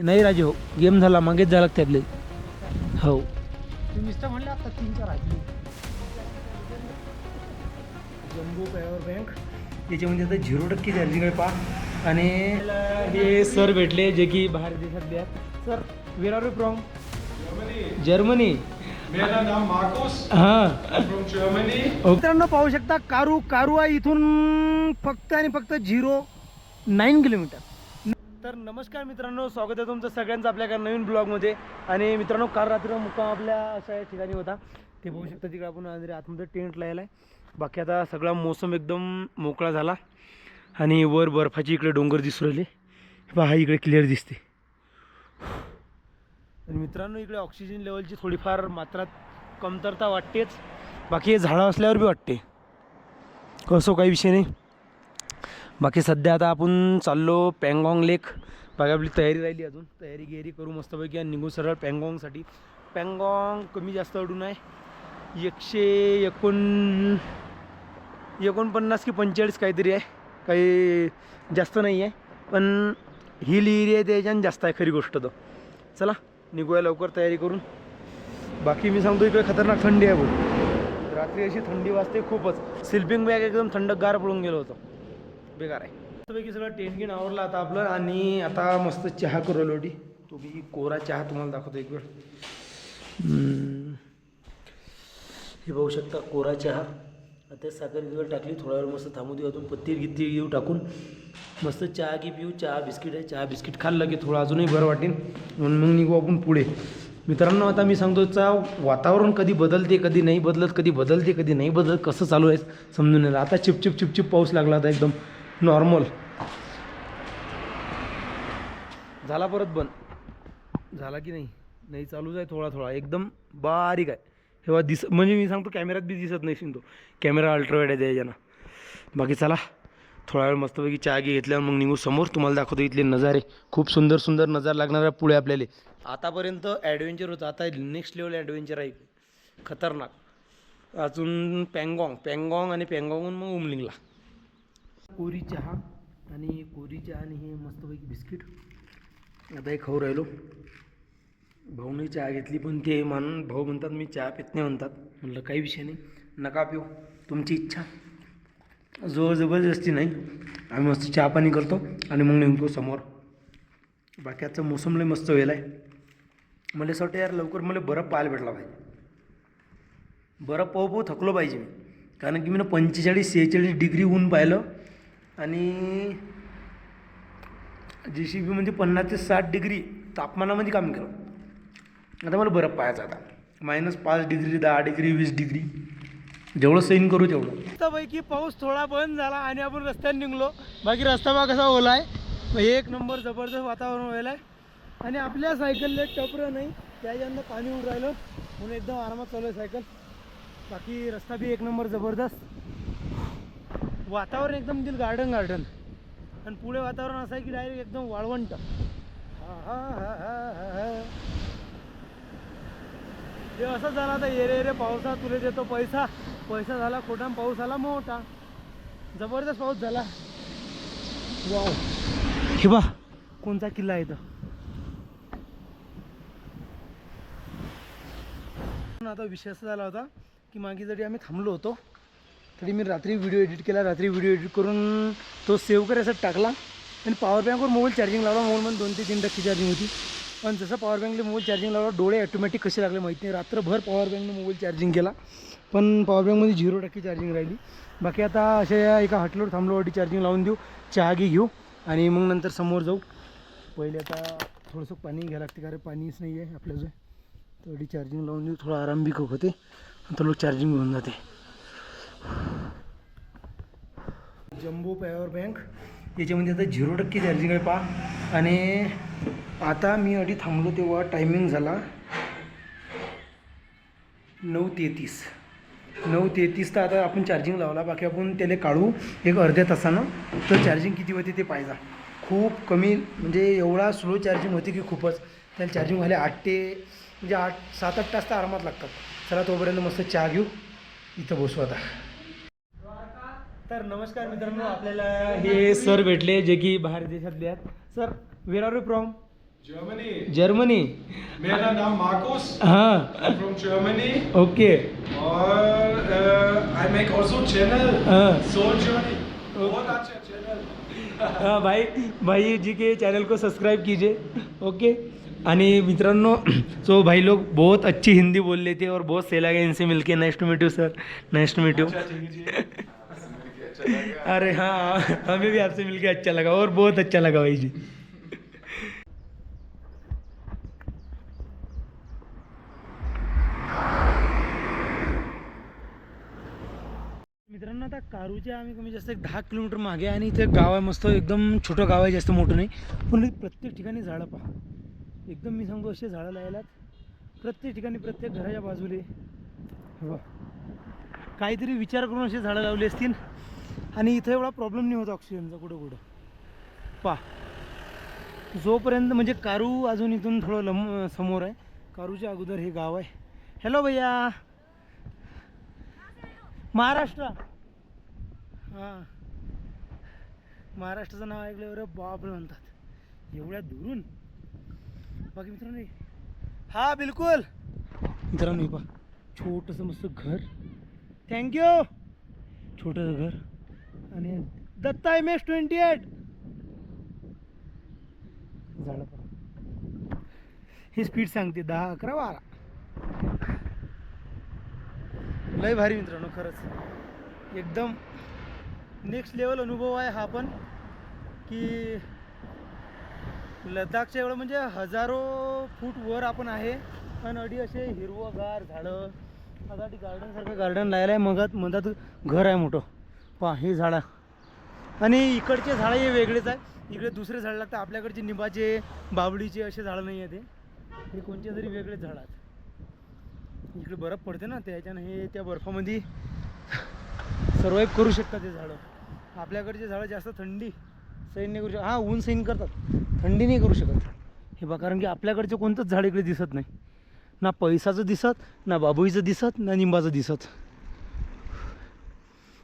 नाही राजे हो, गेम झाला मागेच झाला त्यातले. हो नुसतं म्हणलं आता 3-4 आहेत. जम्बो पॉवर बँक याच्यामध्ये आता 0% चार्जिंग आहे पहा. आणि हे सर भेटले जे की बाहेर देशातले आहेत. Sir where are you from? Germany. मेरा नाम मार्कोस. हां फ्रॉम जर्मनी. मित्रांनो पाहू शकता कारू आहे इथून फक्त आणि फक्त 0.9 किलोमीटर. तर नमस्कार मित्रांनो, स्वागत आहे तुमचं सगळ्यांचं आपल्या एका नवीन ब्लॉगमध्ये. आणि मित्रांनो, काल रात्री मुक्काम आपल्या अशा ठिकाणी होता. ते बघू शकता तिकडे आपण आतमध्ये टेंट लायला आहे. बाकी आता सगळा मोसम एकदम मोकळा झाला आणि वर बर्फाची इकडे डोंगर दिसू राहिले पहा, इकडे क्लिअर दिसते. आणि मित्रांनो, इकडे ऑक्सिजन लेवलची थोडीफार मात्रात कमतरता वाटतेच. बाकी हे झाडं असल्यावर बी वाटते, कसं काही विषय नाही. बाकी सध्या आता आपण चाललो पँगॉंग लेक. बाकी आपली तयारी राहिली, अजून तयारी गेरी करू मस्तपैकी आणि निघू सरळ पँगॉंगसाठी. पँगॉंग कमी जास्त अडून आहे, 149 की 45 काहीतरी आहे, काही जास्त नाही आहे. पण हिल एरिया त्याच्यानं जास्त आहे खरी गोष्ट. तर चला निघूया लवकर तयारी करून. बाकी मी सांगतो इकडे खतरनाक थंडी आहे भाऊ, रात्री अशी थंडी वाजते खूपच. स्लिपिंग बॅग एकदम थंडगार पडून गेलो होतो, बेकार आहे. मस्तपैकी सगळं टेंट गिन आवरला आता आपलं. आणि आता मस्त चहा करू लोटी, तो बी कोरा चहा तुम्हाला दाखवतो एक वेळ. हे बघू शकता कोरा चहा. आता साखर गिर टाकली, थोडा वेळ मस्त थांबू देऊ, अजून पत्ती गित्ती येऊ टाकून मस्त चहा की पिऊ. चहा बिस्किट आहे, चहा बिस्किट खाल्लं की थोडं अजूनही बरं वाटेल. म्हणून मग निघू आपण पुढे. मित्रांनो, आता मी सांगतो वातावरण कधी बदलते कधी नाही बदलत, कधी बदलते कधी नाही बदलत, कसं चालू आहे समजून नाही. आता चिपचिप चिपचिप पाऊस लागला, आता एकदम नॉर्मल झाला, परत बंद झाला की नाही चालूच आहे थोडा थोडा, एकदम बारीक आहे. तेव्हा म्हणजे मी सांगतो कॅमेऱ्यात बी दिसत नाही शिंतो, कॅमेरा अल्ट्रावाईड आहे त्याच्यानं. बाकी चला थोडा वेळ मस्तपैकी चहा घेतल्यावर मग निघू समोर. तुम्हाला दाखवतो इथले नजारे, खूप सुंदर सुंदर नजारा लागणार आहे पुढे आपल्याला. आतापर्यंत ॲडव्हेंचर होतं, आता नेक्स्ट लेवल ॲडव्हेंचर आहे खतरनाक. अजून पँगॉंग आणि पँगॉंगहून मग उमलिंगला. कोरी चहा आणि हे मस्तपैकी बिस्किट आता हे खाऊ राहिलो. भाऊने चहा घेतली, पण ते भाऊ म्हणतात मी चहा पित नाही म्हणतात. म्हणलं काही विषय नाही, नका पिऊ, तुमची इच्छा, जो जबरदस्ती नाही. आम्ही मस्त चहा पाणी करतो आणि मग निघतो समोर. बाकी आजचा मोसम लय मस्त वेळ आहे. मला असं वाटतं यार लवकर मला बर्फ पाहायला भेटला पाहिजे. बर्फ पाहू थकलो पाहिजे मी, कारण की मी 45-46 डिग्री ऊन पाहिलं आणि JCB म्हणजे 50 ते 60 डिग्री तापमानामध्ये काम केलं. आता मला बर्फ पाहायचा, आता -5 डिग्री, 10 डिग्री, 20 डिग्री, जेवढं सैन करू तेवढं. मस्तपैकी पाऊस थोडा बंद झाला आणि आपण रस्त्याने निघलो. बाकी रस्ता बघा कसा ओला आहे, एक नंबर जबरदस्त वातावरण व्हायला आहे. आणि आपल्या सायकलला टपरं नाही, त्याच्यानंतर पाणी उडून राहिलं म्हणून एकदम आरामात चालू आहे सायकल. बाकी रस्ता बी एक नंबर जबरदस्त, वातावरण एकदम दिल गार्डन. आणि पुढे वातावरण असं आहे की डायरेक्ट एकदम वाळवंट. ते असं झालं आता रे पावसा तुले देतो पैसा झाला खोटा, पाऊस आला मोठा, जबरदस्त पाऊस झाला. वाव, हे बा कोणता किल्ला आहे इथं. आता विषय असा झाला होता की मागे जरी आम्ही थांबलो होतो तरी मी रात्री व्हिडिओ एडिट केला. रात्री व्हिडिओ एडिट करून तो सेव्ह करायसाठी टाकला आणि पॉवर बँकवर मोबाईल चार्जिंग लावला. मोबाईलमध्ये 2 ते 3% चार्जिंग होती. पण जसं पॉवर बँकला मोबाईल चार्जिंग लावला, डोळे ऑटोमॅटिक कसे लागले माहिती नाही. रात्रभर पॉवर बँकने मोबाईल चार्जिंग केला, पण पॉवर बँकमध्ये 0% चार्जिंग राहिली. बाकी आता अशा एका हॉटेलवर थांबलो, वाटी चार्जिंग लावून देऊ, चहा घेऊ आणि मग नंतर समोर जाऊ. पहिले आता थोडंसं पाणी घ्यायला लागते, कारण पाणीच नाही आहे आपल्याजवळ. तर चार्जिंग लावून देऊ, थोडा आराम बी होते, नंतर लोक चार्जिंग घेऊन जाते. जम्बो पॉवर बँक याच्यामध्ये आता 0% चार्जिंग आहे पहा. आणि आता मी अडी थांबलो तेव्हा टायमिंग झाला 9:33. तर आता आपण चार्जिंग लावला. बाकी आपण त्याला काढू एक अर्ध्या तासानं, तर चार्जिंग किती होते ते पाहिजे. खूप कमी, म्हणजे एवढा स्लो चार्जिंग होती की खूपच. त्याला चार्जिंग व्हायला 7-8 तास तर आरामात लागतात. चला तोपर्यंत मस्त चहा घेऊ, इथं बसू आता. तर नमस्कार मित्रांनो, आपल्याला हे सर भेटले जे की बाहेर देशातले आहेत. Sir where are you from? Germany. Germany. मेरा नाम मार्कुस. हाँ. I'm from Germany. ओके. और I make also channel. हाँ. Soul Journey. बहुत अच्छा channel. हाँ भाई जी के चैनल को सब्सक्राइब कीजिए. ओके. आणि मित्रांनो, सो भाई लोग बहुत अच्छी हिंदी बोल लेते हैं और बहुत सही लगा इनसे मिलके. Nice to meet you sir. Nice to meet you. अरे हाँ, हमें भी आपसे मिलके अच्छा लगा और बहुत अच्छा लगा भाई जी. मित्रांनो, आता कारूच्या आम्ही कमी जास्त एक 10 किलोमीटर मागे आहे आणि इथे गाव आहे मस्त, एकदम छोटं गाव आहे, जास्त मोठं नाही. पण प्रत्येक ठिकाणी झाडं पहा, एकदम मी सांगतो असे झाडं लायलात प्रत्येक ठिकाणी, प्रत्येक घराच्या बाजूले. हो, काहीतरी विचार करून असे झाडं लावले असतील. आणि इथं एवढा प्रॉब्लेम नाही होत ऑक्सिजनचा कुठं कुठं. पहा, जोपर्यंत म्हणजे कारू अजून इथून थोडं समोर आहे. कारूच्या अगोदर हे गाव आहे. हॅलो भैया, महाराष्ट्र. हां, महाराष्ट्राचं नाव ऐकल्यावर बापरे म्हणतात एवढ्या दुरून. बाकी मित्रांनो, हा बिलकुल मित्रांनो, हे पहा छोटंसं मस्त घर. थँक्यू. छोटंसं घर आणि दत्ता MS-28 झालं पहा. ही स्पीड सांगते 10, 11, 12. लय भारी मित्रांनो, खरंच एकदम नेक्स्ट लेवल अनुभव आहे हा पण. की लडाखच्या एवढं म्हणजे हजारो फूट वर आपण आहे, पण अडी असे हिरवंगार झाडं. आता गार्डनसारखं गार्डन लायला आहे, मधात घर आहे मोठं. पहा हे झाडं, आणि इकडचे झाडं हे वेगळेच आहे. इकडे दुसरे झाडं लागतात. आपल्याकडचे निंबाचे, बाबळीचे असे झाडं नाही आहे. हे कोणते तरी वेगळेच झाडं आहेत. इकडे बर्फ पडते ना, त्याच्यानं हे त्या बर्फामध्ये सर्वाईव्ह करू शकतात ते झाडं. आपल्याकडचे झाडं जास्त थंडी सहन नाही करू शकत. हां, ऊन सहन करतात, थंडी नाही करू शकत. हे बघा, कारण की आपल्याकडचं कोणतंच झाड इकडे दिसत नाही. ना पैसाचं दिसत, ना बाबुईचं दिसत, ना निंबाचं दिसत.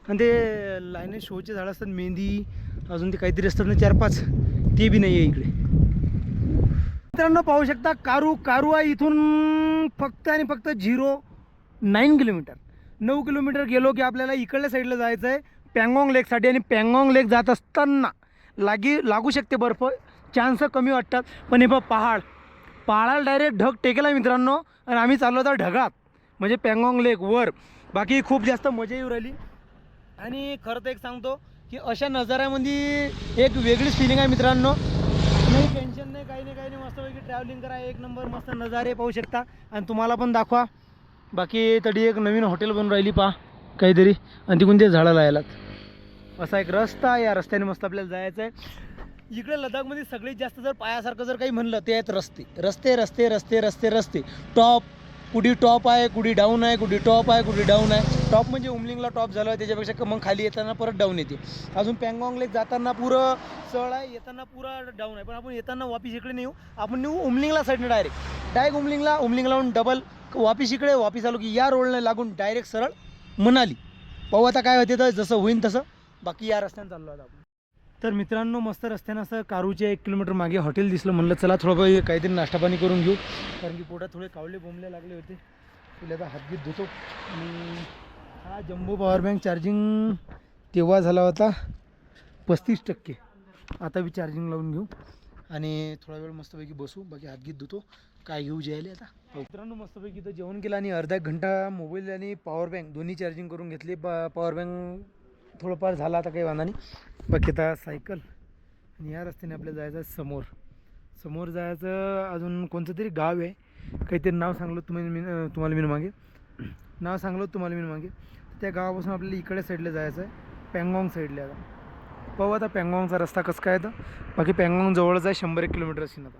आणि ते लाईने शोचे झाडं असतात, मेहंदी अजून ते काहीतरी असतात ना 4-5, ते बी नाही आहे इकडे. मित्रांनो पाहू शकता, कारू आहे इथून फक्त आणि फक्त 9 किलोमीटर. 9 किलोमीटर गेलो की आपल्याला इकडल्या साईडला जायचं आहे पँगॉंग लेकसाठी. आणि पँगॉंग लेक जात असताना लागू शकते बर्फ, चान्स कमी वाटतात. पण हे पहाडाला डायरेक्ट ढग टेकेला मित्रांनो. आणि आम्ही चाललो होतो ढगात, म्हणजे पँगॉंग लेक वर. बाकी खूप जास्त मजा येऊ राहिली. आणि खरं तर एक सांगतो की अशा नजाऱ्यामध्ये एक वेगळीच फिलिंग आहे मित्रांनो. नाही टेन्शन नाही, काही नाही, मस्तपैकी ट्रॅव्हलिंग करा. एक नंबर मस्त नजारे पाहू शकता आणि तुम्हाला पण दाखवा. बाकी तरी एक नवीन हॉटेल बनून राहिली पहा काहीतरी, आणि तिकडून ते झाडं लायलात. असा एक रस्ता, या रस्त्याने मस्त आपल्याला जायचं आहे. इकडे लडाखमध्ये सगळ्यात जास्त जर पायासारखं जर काही म्हणलं ते आहेत रस्ते रस्ते रस्ते रस्ते रस्ते रस्ते. टॉप, कुठे टॉप आहे, कुठे डाऊन आहे, कुठे टॉप आहे, कुठे डाऊन आहे. टॉप म्हणजे उमलिंगला टॉप झालं, त्याच्यापेक्षा मग खाली येताना परत डाऊन येते. अजून पँगॉंग लेक जाताना पुरं चढ आहे, येताना पुरा डाऊन आहे. पण आपण येताना वापिस इकडे नेऊ, आपण नेऊ उमलिंगला साईडने डायरेक्ट उमलिंगलाहून डबल वापिस इकडे. वापिस आलो की या रोडने लागून डायरेक्ट सरळ मनाली. पाहू आता काय होते, तर जसं होईन तसं. बाकी या रस्त्याने चाललो आता आपण. तर मित्रांनो, मस्त रस्त्यानं असं कारूच्या 1 किलोमीटर मागे हॉटेल दिसलं. म्हणलं चला थोडं काहीतरी नाश्ता पाणी करून घेऊ, कारण की पोटात थोडे कावले बोंबले लागले होते. तुला आता हातगीत धुतो. आणि हा जम्बो पॉवर बँक चार्जिंग तेव्हा झाला होता 35%. आता बी चार्जिंग लावून घेऊ आणि थोडा वेळ मस्तपैकी बसू. बाकी हातगीत धुतो, काय घेऊ जेवायला आता. मित्रांनो मस्तपैकी तर जेवण केलं आणि अर्धा 1 घंटा मोबाईल आणि पॉवर बँक दोन्ही चार्जिंग करून घेतली. पॉवर बँक थोडंफार झालं, आता काही वांधा नाही. बाकी आता सायकल. आणि या रस्त्याने आपल्याला जायचं आहे समोर जायचं. अजून कोणतं तरी गाव आहे, काहीतरी नाव सांगलो तुम्हाला मी मागे त्या गावापासून आपल्याला इकडे साईडला जायचं आहे, पँगॉंग साईडला. आता पाहू आता पँगॉंगचा रस्ता कसं काय. तर बाकी पँगॉंग जवळच आहे, 100 किलोमीटर असेल आता.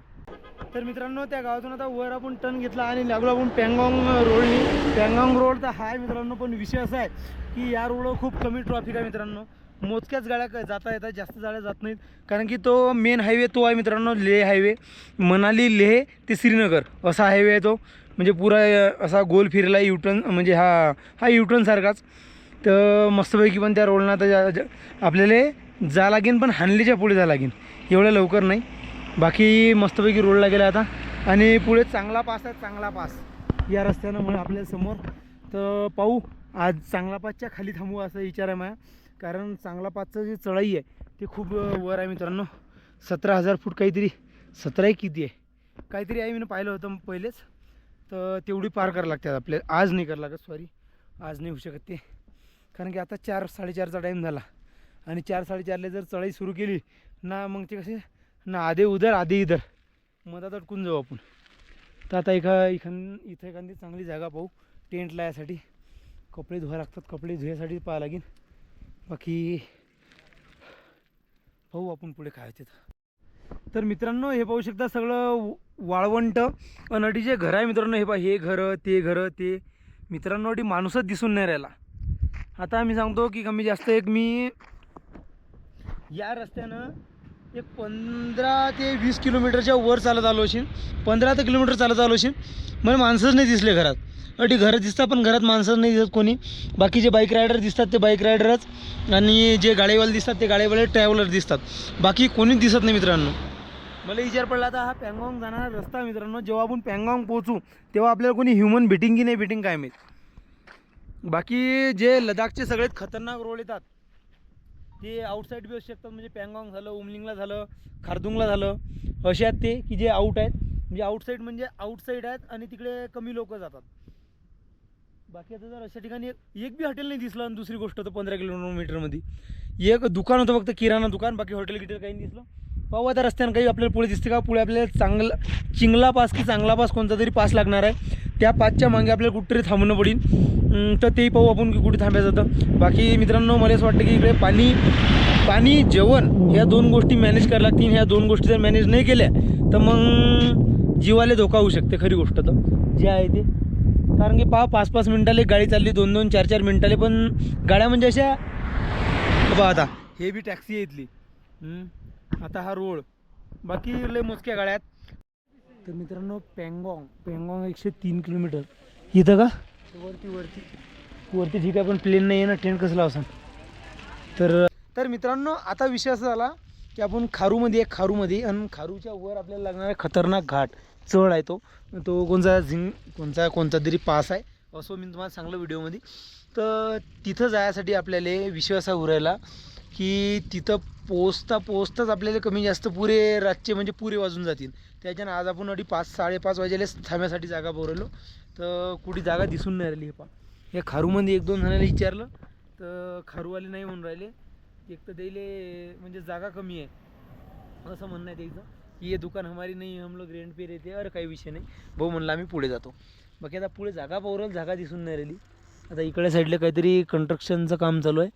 तर मित्रांनो, त्या गावातून आता वर आपण टर्न घेतला आणि लागलो आपण पँगॉंग रोडनी. पँगॉंग रोड तर आहे मित्रांनो, पण विषय असा आहे की या रोडवर खूप कमी ट्रॉफिक आहे मित्रांनो. मोजक्याच गाड्या जाता येतात, जास्त गाड्या जात नाहीत. कारण की तो मेन हायवे तो आहे मित्रांनो, लेह हायवे. मनाली लेह ते श्रीनगर असा हायवे आहे तो. म्हणजे पुरा असा गोल फिरला युटर्न, म्हणजे हा युटर्न सारखाच. तर मस्तपैकी पण त्या रोडनं आता आपल्याला जा लागेन, पण हानलीच्या पुढे जा लागेन, एवढ्या लवकर नाही. बाकी मस्तपैकी रोडला गेला आता आणि पुढे चांगला पास आहे, चांगला पास या रस्त्यानं म्हणून आपल्या समोर. तर पाहू आज चांगला पासच्या खाली थांबू असा विचार आहे माझा, कारण चांगला पासचं जी चढाई आहे ते खूप वर आहे मित्रांनो. 17,000 फूट काहीतरी, 17 किती आहे काहीतरी आहे, मी पाहिलं होतं पहिलेच. तर तेवढी पार करावं लागतात आपल्याला. आज नाही करावं लागत, सॉरी आज नाही होऊ शकत ते, कारण की आता 4-4:30चा टाईम झाला आणि 4-4:30ला जर चढाई सुरू केली ना मग ते कसे ना आधे उधर आधे इधर मधात अटकून जाऊ आपण. तर आता इथं एखादी चांगली जागा पाहू टेंट लायासाठी. कपडे धुवा लागतात, कपडे धुयासाठी पाहा लागेल. बाकी पाहू आपण पुढे काय होते. तर मित्रांनो हे पाहू शकता सगळं वाळवंट आणि जे घर आहे मित्रांनो, हे पहा हे घरं ते मित्रांनो माणूसच दिसून नाही राहिला. आता मी सांगतो की कमी जास्त मी या रस्त्यानं एक 15 ते 20 किलोमीटरच्या वर चालत आलो असेल, 15 किलोमीटर चालत आलो असेल. मला माणसंच नाही दिसले घरात. घरं दिसतात पण घरात माणसंच नाही दिसत कोणी. बाकी जे बाईक रायडर दिसतात ते बाईक रायडरच, आणि जे गाडीवाले दिसतात ते गाडीवाले ट्रॅव्हलर दिसतात, बाकी कोणीच दिसत नाही मित्रांनो. मला विचार पडला आता हा पँगॉंग जाणारा रस्ता मित्रांनो, जेव्हा आपण पँगॉंग पोहोचू तेव्हा आपल्याला कोणी ह्युमन भेटिंग की नाही भेटिंग काय माहीत. बाकी जे लडाखचे सगळ्यात खतरनाक रोड येतात ते आउटसाईड बी असू शकतात, म्हणजे पँगॉंग झालं, उमलिंगला झालं, खारदुंगला झालं, असे आहेत ते की जे आउट आहेत, म्हणजे आउटसाईड आहेत आणि तिकडे कमी लोक जातात. बाकी आता जर अशा ठिकाणी एक बी हॉटेल नाही दिसलं. आणि दुसरी गोष्ट तर 15 किलोमीटरमध्ये एक दुकान होतं फक्त, किराणा दुकान, बाकी हॉटेल गिटेल काही नाही दिसलं. पाहू आता रस्त्यानं काही आपल्याला पुढे दिसते का. पुढे आपल्याला चिंगला पास की चांगला पास कोणता तरी पास लागणार आहे, त्या पासच्या मागे आपल्याला कुठेतरी थांबणं पडेल. तर तेही पाहू आपण की कुठे थांबायचं जातं. बाकी मित्रांनो मला असं वाटतं की इकडे पाणी जेवण ह्या 2 गोष्टी मॅनेज करायला लागतील. ह्या 2 गोष्टी जर मॅनेज नाही केल्या तर मग जीवाला धोका होऊ शकते खरी गोष्ट तर जे आहे ते. कारण की 5-5 मिनिटाला गाडी चालली, 2-2, 4-4 मिनिटाले, पण गाड्या म्हणजे अशा बघा. आता हे बी टॅक्सी आहे इथली. आता हा रोड, बाकी लय मोजक्या गाड्या आहेत. तर मित्रांनो पँगॉंग 103 किलोमीटर इथं का वरती ठीक आहे, पण प्लेन नाही आहे ना, ट्रेन कसं लावसान. तर मित्रांनो आता विषय असा झाला की आपण खारूमध्ये आणि खारूच्या वर आपल्याला लागणारा खतरनाक घाट चढ आहे. तो कोणता तरी पास आहे असं मी तुम्हाला सांगलं व्हिडिओमध्ये. तर तिथं जायसाठी आपल्याला विषय असा उरायला की तिथं पोचताच आपल्याला कमी जास्त पुरे रातचे म्हणजे पुरे वाजून जातील. त्याच्यानं आज आपण 5-5:30 वाजेला थांब्यासाठी जागा बोरवलो, तर कुठे जागा दिसून नाही राहिली. हे पहा या खारूमध्ये 1-2 जणांना विचारलं तर खारूवाले नाही म्हणून राहिले. एक तर द्यायले म्हणजे जागा कमी आहे असं म्हणणं आहे त्याचं. ये दुकान हमारी नहीं, हम लोग रेंट पे रहते. अरे काही विषय नाही भाऊ म्हणलं आम्ही पुढे जातो. बाकी आता पुढे जागा पावरल, जागा दिसून नाही राहिली. आता इकडे साईडला काहीतरी कंस्ट्रक्शनचं काम चालू आहे.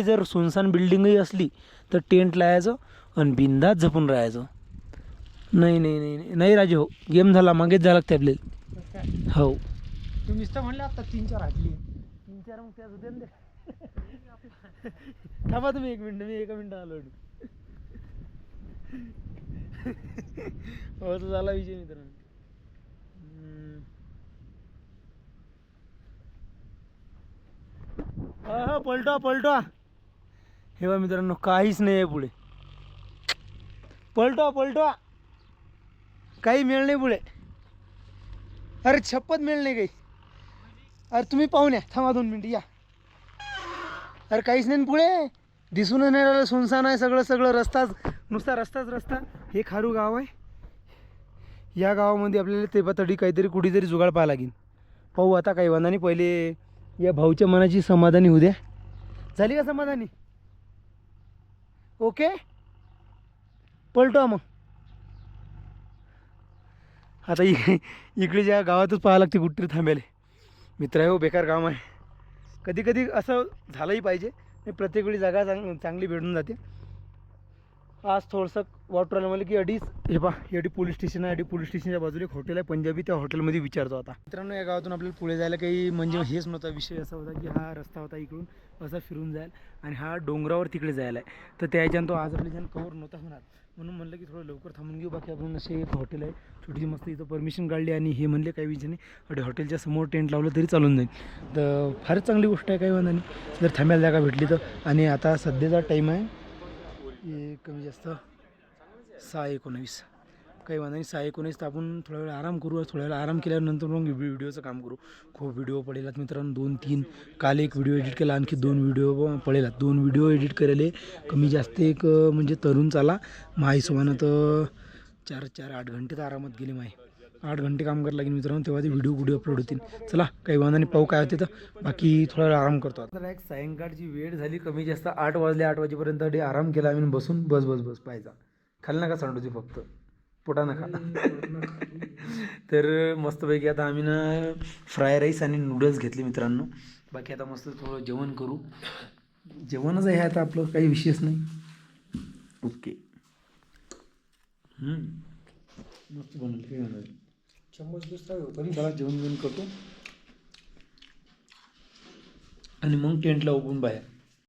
जर सुनसान बिल्डिंगही असली तर टेंट लावायचं आणि बिंदात झपून राहायचं. नाही राजे हो, गेम झाला, मागेच जावं लागते आपल्याला. हो तुम्ही तर म्हणले आता 3-4 हटली, 3-4 मग त्याच होते ना. थांबा तुम्ही 1 मिनिट, मी 1 मिनिट आलो. हो तो झाला विषय मित्रांनो. हा पलटवा हे बघा मित्रांनो, काहीच नाही आहे पुढे. पलटवा काही मिळ नाही पुढे. अरे छप्पत मिळ नाही काही. अरे तुम्ही पाहून या, थांबा 2 मिनिट या. अरे काहीच नाही पुढे, दिसून नाही राहिलं, सुनसान आहे सगळं रस्ताच, नुसता रस्ता. हे खारू गाव आहे. या गावामध्ये आपल्याला तेपातडी काहीतरी कुठेतरी जुगाड पाहा लागेल. पाहू आता काही वांधा नाही. पहिले या भाऊच्या मनाची समाधानी होऊ द्या. झाली का समाधानी? ओके पलटवा मग. आता इकडे ज्या गावातच पाहावं लागते कुठेतरी थांबायला. मित्र हो बेकार काम आहे. कधी असं झालंही पाहिजे. प्रत्येक वेळी जागा चांगली भेटून जाते. आज थोडंसं वाटर आलं मला की हे पहा पोलीस स्टेशन आहे. पोलीस स्टेशनच्या बाजूला एक हॉटेल आहे पंजाबी, त्या हॉटेलमध्ये विचारतो आता. मित्रांनो या गावातून आपल्याला पुढे जायला काही म्हणजे हेच नव्हता. विषय असा होता की हा रस्ता होता इकडून असा फिरून जाईल आणि हा डोंगरावर तिकडे जायला आहे. तर त्याच्यानं तो आज आपल्याच्यानं कवर नव्हता होणार, म्हणून म्हणलं की थोडं लवकर थांबून घेऊ. बाकी आपण असे एक हॉटेल आहे छोटीशी मस्त, इथं परमिशन काढली आणि हे म्हणले काही विषय नाही, आणि हॉटेलच्या समोर टेंट लावलं तरी चालून जाईल. तर फारच चांगली गोष्ट आहे, काही वांधा नाही जर थांबायला जागा भेटली तर. आणि आता सध्याचा टाईम आहे कमी जास्त 6:19. काही वांधा नाही, 6:19 तर आपण थोडा वेळ आराम करू. थोड्या वेळ आराम केल्यानंतर मग व्हिडिओचं काम करू. खूप व्हिडिओ पडेलात मित्रांनो, 2-3. काल एक व्हिडिओ एडिट केला, आणखी 2 व्हिडिओ पडेलात. 2 व्हिडिओ एडिट करायले कमी जास्त एक म्हणजे तरुण चाला माझ्या हिशोबानं तर 4-8 घंटे तर आरामात गेले माय. 8 घंटे काम करायला लागेल मित्रांनो, तेव्हा ते व्हिडिओ अपलोड होतील. चला काही वांधा नाही, पाहू काय होते तर बाकी थोडा वेळ आराम करतो. आता एक सायंकाळची वेळ झाली, कमी जास्त 8 वाजले. 8 वाजेपर्यंत आराम केला आम्ही बसून. बस पाहायचा. खाली नका सांडू फक्त पोटा नका. तर मस्तपैकी आता आम्ही ना फ्राय राईस आणि नूडल्स घेतले मित्रांनो. बाकी आता मस्त थोडं जेवण करू. जेवणच आहे आता आपलं, काही विशेष नाही. ओके. मस्त बनवलं, काही बनवलं. चम्मच चला जेवण करतो आणि मग टेंटला उभून बाहेर.